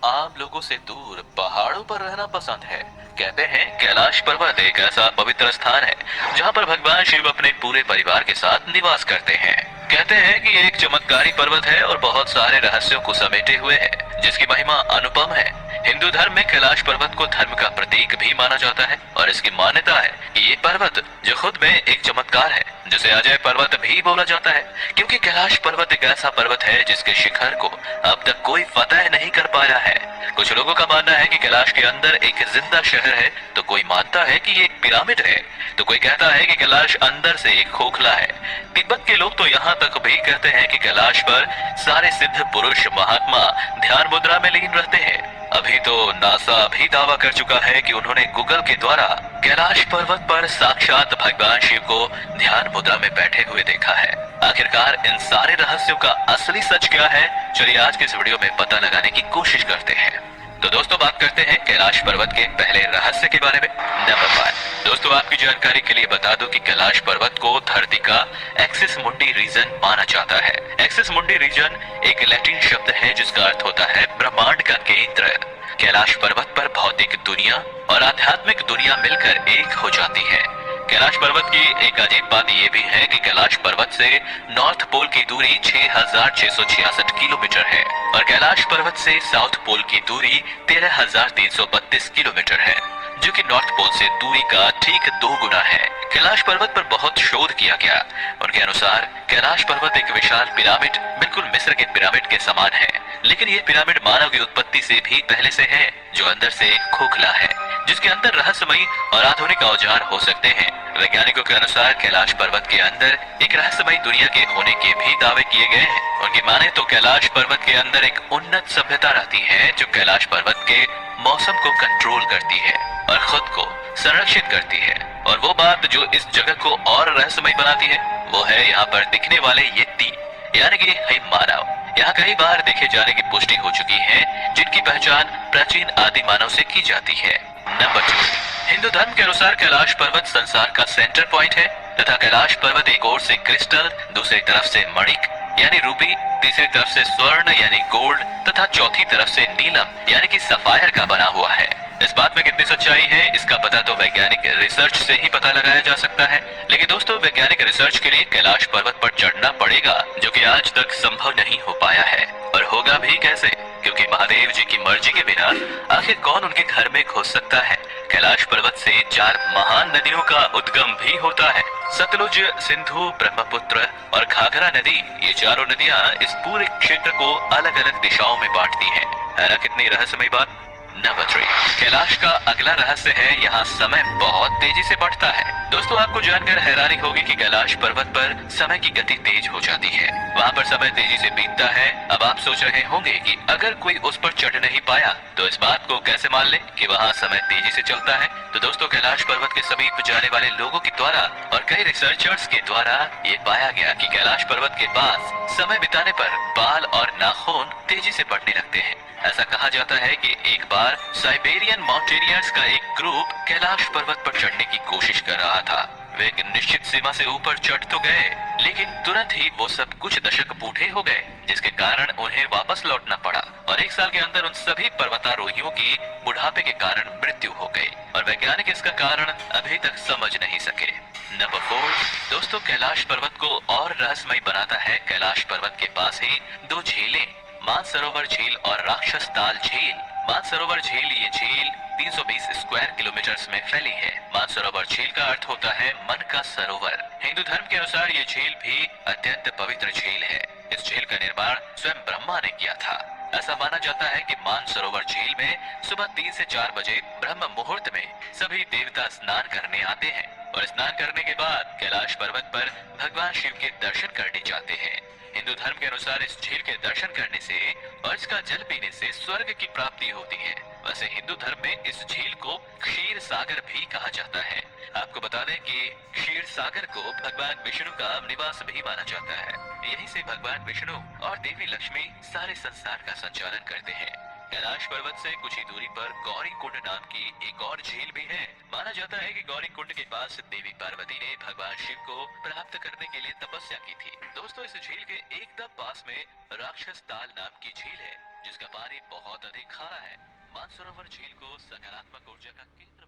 आम लोगों से दूर पहाड़ों पर रहना पसंद है। कहते हैं कैलाश पर्वत एक ऐसा पवित्र स्थान है जहाँ पर भगवान शिव अपने पूरे परिवार के साथ निवास करते हैं। कहते हैं कि ये एक चमत्कारी पर्वत है और बहुत सारे रहस्यों को समेटे हुए है, जिसकी महिमा अनुपम है। हिंदू धर्म में कैलाश पर्वत को धर्म का प्रतीक भी माना जाता है और इसकी मान्यता है कि ये पर्वत जो खुद में एक चमत्कार है, जिसे अजय पर्वत भी बोला जाता है, क्योंकि कैलाश पर्वत एक ऐसा पर्वत है जिसके शिखर को अब तक कोई फतह नहीं कर पाया है। कुछ लोगों का मानना है कि कैलाश के अंदर एक जिंदा शहर है, तो कोई मानता है कि ये एक पिरामिड है, तो कोई कहता है कि कैलाश अंदर से एक खोखला है। तिब्बत के लोग तो यहाँ तक भी कहते हैं कि कैलाश पर सारे सिद्ध पुरुष महात्मा ध्यान मुद्रा में लीन रहते हैं। अभी तो नासा भी दावा कर चुका है कि उन्होंने गूगल के द्वारा कैलाश पर्वत पर साक्षात भगवान शिव को ध्यान मुद्रा में बैठे हुए देखा है। आखिरकार इन सारे रहस्यों का असली सच क्या है, चलिए आज के इस वीडियो में पता लगाने की कोशिश करते हैं। तो दोस्तों बात करते हैं कैलाश पर्वत के पहले रहस्य के बारे में। नंबर 5। दोस्तों आपकी जानकारी के लिए बता दूं कि कैलाश पर्वत को धरती का एक्सिस मुंडी रीजन माना जाता है। एक्सिस मुंडी रीजन एक लैटिन शब्द है जिसका अर्थ होता है ब्रह्मांड का केंद्र। कैलाश पर्वत पर भौतिक दुनिया और आध्यात्मिक दुनिया मिलकर एक हो जाती है। कैलाश पर्वत की एक अजीब बात ये भी है कि कैलाश पर्वत से नॉर्थ पोल की दूरी 6,666 किलोमीटर है और कैलाश पर्वत से साउथ पोल की दूरी 13,332 किलोमीटर है, जो कि नॉर्थ पोल से दूरी का ठीक 2 गुना है। कैलाश पर्वत पर बहुत शोध किया गया। उनके अनुसार कैलाश पर्वत एक विशाल पिरामिड बिल्कुल मिस्र के पिरामिड के समान है, लेकिन ये पिरामिड मानव की उत्पत्ति से भी पहले से है, जो अंदर से एक खोखला है जिसके अंदर रहस्यमयी और आधुनिक औजार हो सकते हैं। वैज्ञानिकों के अनुसार कैलाश पर्वत के अंदर एक रहस्यमयी दुनिया के होने के भी दावे किए गए हैं। उनकी माने तो कैलाश पर्वत के अंदर एक उन्नत सभ्यता रहती है जो कैलाश पर्वत के मौसम को कंट्रोल करती है और खुद को संरक्षित करती है। और वो बात जो इस जगह को और रहस्यमयी बनाती है वो है यहाँ पर दिखने वाले येती, यानी कि हिम मानव। यहाँ कई बार देखे जाने की पुष्टि हो चुकी है, जिनकी पहचान प्राचीन आदि मानव से की जाती है। नंबर 2। हिंदू धर्म के अनुसार कैलाश पर्वत संसार का सेंटर पॉइंट है तथा कैलाश पर्वत एक ओर से क्रिस्टल, दूसरी तरफ से मणिक यानी रूबी, तीसरी तरफ से स्वर्ण यानी गोल्ड तथा चौथी तरफ से नीलम यानी कि सफायर का बना हुआ है। इस बात में कितनी सच्चाई है इसका पता तो वैज्ञानिक रिसर्च से ही पता लगाया जा सकता है, लेकिन दोस्तों वैज्ञानिक रिसर्च के लिए कैलाश पर्वत पर चढ़ना पड़ेगा, जो कि आज तक संभव नहीं हो पाया है और होगा भी कैसे, क्योंकि महादेव जी की मर्जी के बिना आखिर कौन उनके घर में घुस सकता है। कैलाश पर्वत से 4 महान नदियों का उद्गम भी होता है। सतलुज, सिंधु, ब्रह्मपुत्र और घाघरा नदी, ये चारों नदियां इस पूरे क्षेत्र को अलग अलग दिशाओं में बांटती हैं। है ना कितनी रहस्यमयी बात। नंबर 3। कैलाश का अगला रहस्य है यहाँ समय बहुत तेजी से बढ़ता है। दोस्तों आपको जानकर हैरानी होगी कि कैलाश पर्वत पर समय की गति तेज हो जाती है। वहाँ पर समय तेजी से बीतता है। अब आप सोच रहे होंगे कि अगर कोई उस पर चढ़ नहीं पाया तो इस बात को कैसे मान ले कि वहाँ समय तेजी से चलता है। तो दोस्तों कैलाश पर्वत के समीप जाने वाले लोगों के द्वारा और कई रिसर्चर्स के द्वारा ये पाया गया कि कैलाश पर्वत के पास समय बिताने पर बाल और नाखून तेजी से बढ़ने लगते हैं। ऐसा कहा जाता है कि एक बार साइबेरियन माउंटेनियर्स का एक ग्रुप कैलाश पर्वत पर चढ़ने की कोशिश कर रहा था। वे एक निश्चित सीमा से ऊपर चढ़ तो गए, लेकिन तुरंत ही वो सब कुछ दशक बूढ़े हो गए, जिसके कारण उन्हें वापस लौटना पड़ा और 1 साल के अंदर उन सभी पर्वतारोहियों की बुढ़ापे के कारण मृत्यु हो गई और वैज्ञानिक इसका कारण अभी तक समझ नहीं सके। नंबर 4। दोस्तों कैलाश पर्वत को और रहस्यमयी बनाता है कैलाश पर्वत के पास ही 2 झीलें, मानसरोवर झील और राक्षस ताल झील। मानसरोवर झील, ये झील 320 स्क्वायर किलोमीटर में फैली है। मानसरोवर झील का अर्थ होता है मन का सरोवर। हिंदू धर्म के अनुसार ये झील भी अत्यंत पवित्र झील है। इस झील का निर्माण स्वयं ब्रह्मा ने किया था। ऐसा माना जाता है कि मानसरोवर झील में सुबह 3 से 4 बजे ब्रह्म मुहूर्त में सभी देवता स्नान करने आते हैं और स्नान करने के बाद कैलाश पर्वत पर भगवान शिव के दर्शन करने जाते हैं। हिंदू धर्म के अनुसार इस झील के दर्शन करने से और इसका जल पीने से स्वर्ग की प्राप्ति होती है। वैसे हिंदू धर्म में इस झील को क्षीर सागर भी कहा जाता है। आपको बता दें कि क्षीर सागर को भगवान विष्णु का निवास भी माना जाता है। यहीं से भगवान विष्णु और देवी लक्ष्मी सारे संसार का संचालन करते हैं। कैलाश पर्वत से कुछ ही दूरी पर गौरी कुंड नाम की एक और झील भी है। माना जाता है कि गौरी कुंड के पास देवी पार्वती ने भगवान शिव को प्राप्त करने के लिए तपस्या की थी। दोस्तों, इस झील के एकदम पास में राक्षस ताल नाम की झील है, जिसका पानी बहुत अधिक खारा है। मानसरोवर झील को सकारात्मक ऊर्जा का केंद्र